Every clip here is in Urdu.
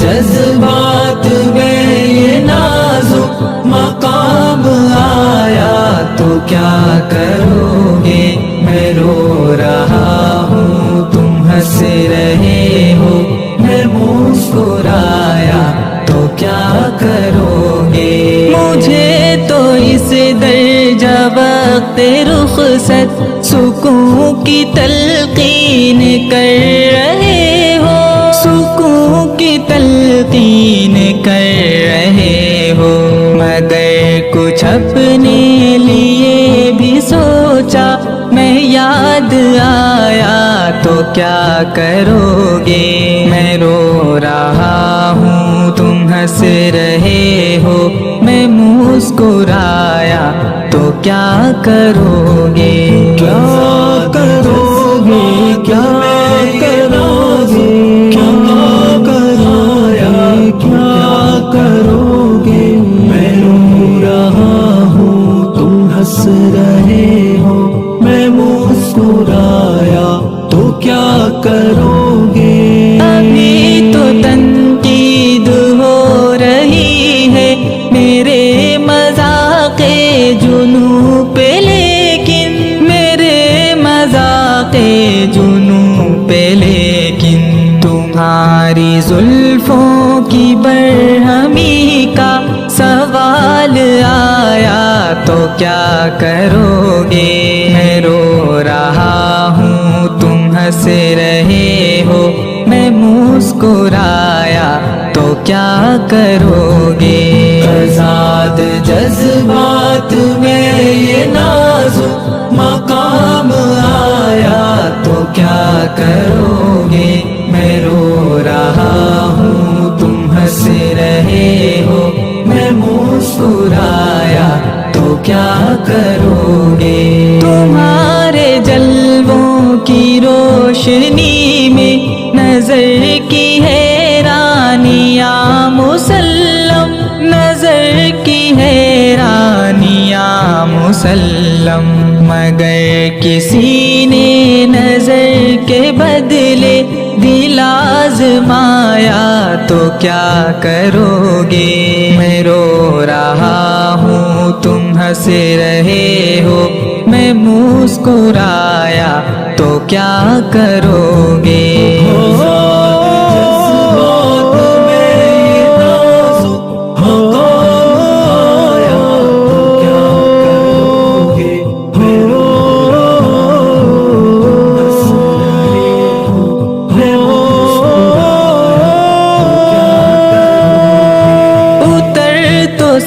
جذبات میں یہ نازک مقام آیا تو کیا کرو گے؟ میں رو رہا ہوں تم ہنس رہے ہو، میں مسکرایا تو کیا کرو گے؟ مجھے تو اس درجہ وقت رخصت سکون کی تلقین کر رہے ہو، سکون کی تلقین کر رہے ہو، مگر کچھ اپنے لیے بھی سوچا، میں یاد آیا تو کیا کرو گے؟ میں رو رہا ہوں تم ہنس رہے ہو، میں مسکرایا تو کیا کرو گے؟ کیا کرو گے؟ کیا کرو گے؟ کیا کرایا؟ کیا کرو گے؟ میں رو رہا ہوں تم ہنس رہے ہو، میں مسکرایا تو کیا کرو گے؟ ابھی تو تنقید ہو رہی ہے میرے مذاق جنوں پہ، لیکن میرے مذاق جنوں پہ، لیکن تمہاری زلفوں کی برہمی کا سوال آیا تو کیا کرو گے؟ میں رو رہا ہوں تم ہنس رہے ہو، میں مسکرایا تو کیا کرو گے؟ آزاد جذبات میں یہ نازک مقام آیا تو کیا کرو گے؟ میں رو رہا ہوں تم ہنس رہے ہو، میں مسکرایا تو کیا کرو گے؟ تمہارے جلووں کی روشنی میں نظر کی حیرانیاں مسلم، نظر کی حیرانیاں مسلم، مگر کسی نے نظر کے بدلے دل آزمایا تو کیا کرو گے؟ میں رو رہا ہوں تم ہنس رہے ہو، میں مسکرایا تو کیا کرو گے؟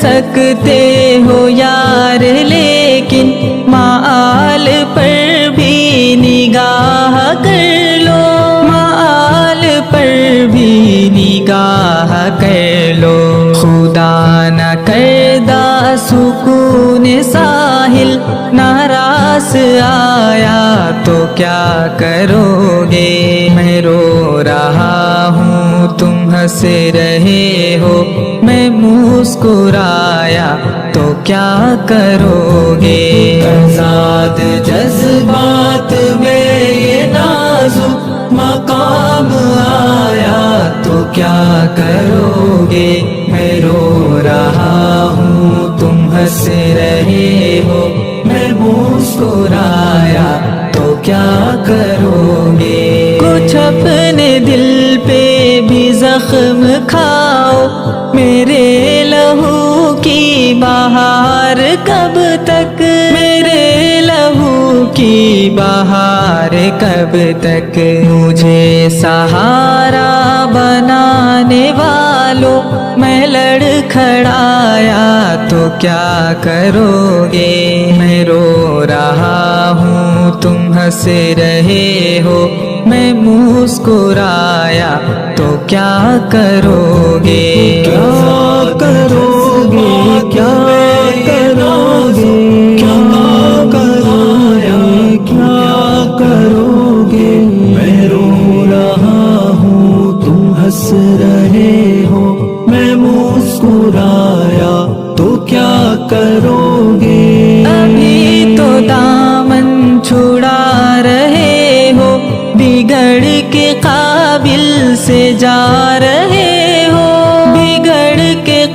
سکتے ہو یار لیکن مآل پر بھی نگاہ کر لو، مآل پر بھی نگاہ کر لو، خدا نہ کردہ سکون ساحل ناراض آیا تو کیا کرو گے؟ میں رو رہا ہوں تم ہنس رہے ہو، میں مسکرایا تو کیا کرو گے؟ آزاد جذبات میں یہ نازک مقام آیا تو کیا کرو گے؟ میں رو رہا ہوں تم ہنس رہے ہو، میں مسکرایا تو کیا کرو گے؟ کچھ اپنے دل پہ بھی زخم کھاؤ، میرے لہو کی بہار کب تک، میرے لہو کی بہار کب تک؟ مجھے سہارا بنانے والوں میں لڑکھڑایا تو کیا کرو گے؟ میں رو رہا ہوں تم ہنس رہے ہو، میں مسکرایا تو کیا کرو گے؟ کیا کرو گے؟ کیا کرو گے؟ کیا کرایا؟ کیا کرو گے؟ میں رو رہا ہوں تم ہنس رہے ہو، میں مسکرایا تو کیا کرو گے؟ ابھی تو دامن چھڑا رہے ہو، بگڑ کے قابل سے جا رہے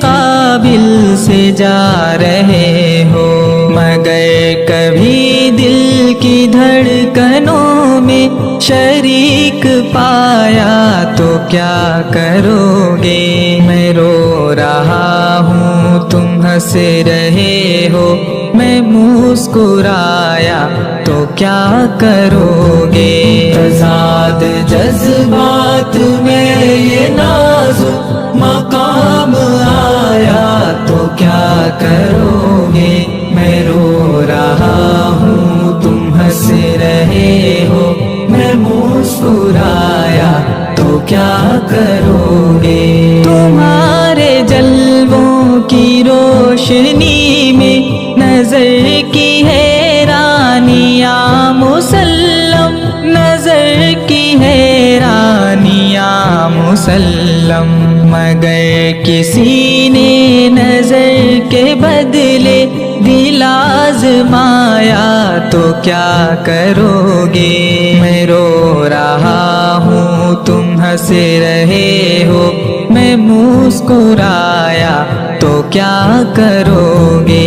قابل سے جا رہے ہو، مگر کبھی دل کی دھڑکنوں میں شریک پایا تو کیا کرو گے؟ میں رو رہا ہوں تم ہنس رہے ہو، میں مسکرایا تو کیا کرو گے؟ تضاد جذبات میں یہ نازک مقام آیا تو کیا کرو گے؟ میں رو رہا ہوں تم ہنس رہے ہو، میں مسکرایا تو کیا کرو گے؟ تمہارے جلووں کی روشنی میں نظر کی حیرانیاں مسلم، نظر کی حیرانیاں مسلم، مگر کسی نے نظر کے بدلے دل آزمایا تو کیا کرو گے؟ میں رو رہا ہوں تم ہنس رہے ہو، میں مسکرایا تو کیا کرو گے؟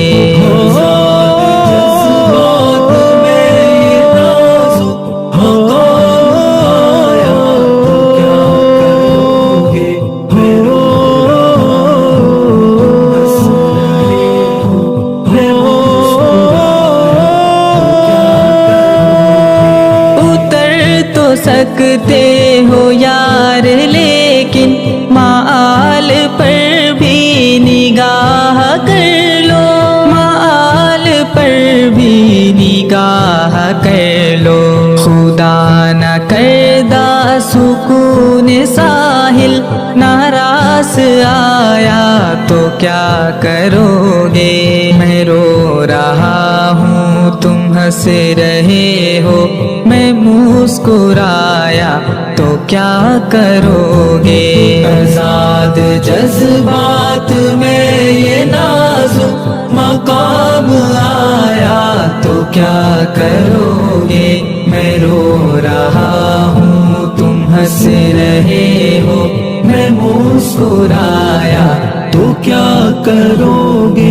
سکتے ہو یار لیکن مآل پر بھی نگاہ کر لو، مآل پر بھی نگاہ کر لو، خدا نہ کردہ سکون ساحل ناراض آیا تو کیا کرو گے؟ میں رو رہا ہوں تم ہنس رہے ہو، میں مسکرایا تو کیا کرو گے؟ تضاد جذبات میں یہ نازک مقام آیا تو کیا کرو گے؟ میں رو رہا ہوں تم ہنس رہے ہو، میں مسکرایا تو کیا کرو گے؟